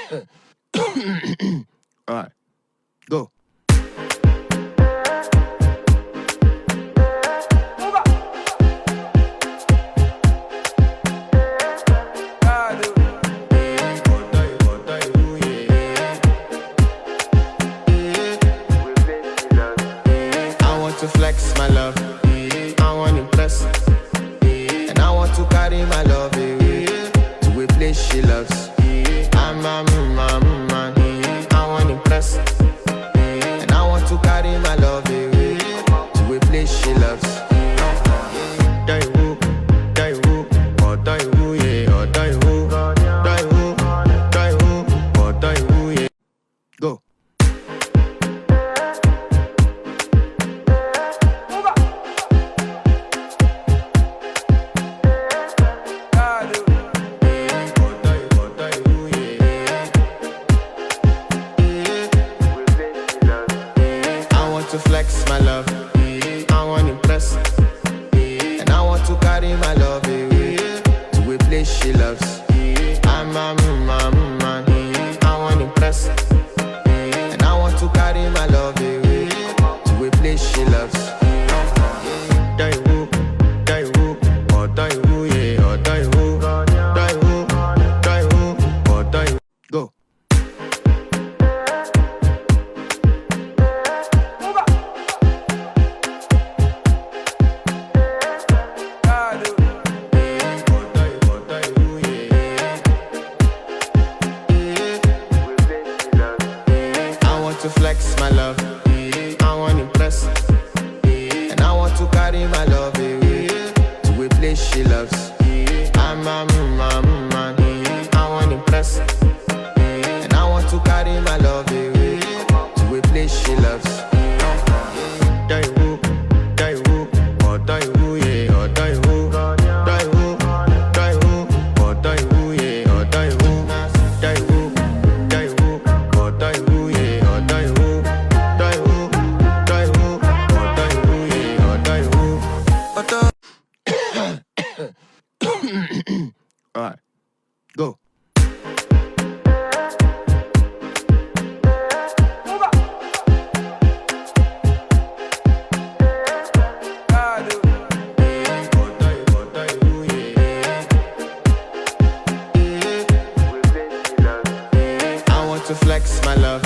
All right, go. I want to flex my love, I want to impress, and I want to carry my love away to a place she loves. I'm a man, I want to impress, and I want to carry my love away to a place she loves. Go. To flex my love, I want to impress, and I want to carry my love away to a place she loves. I'm a man, I want to impress, and I want to carry my love away to a place she loves. Go. To flex my love, I want to impress, and I want to carry my love away to a place she loves. I'm a man, I want to impress, and I want to carry my love away to a place she loves. All right, go. I want to flex my love,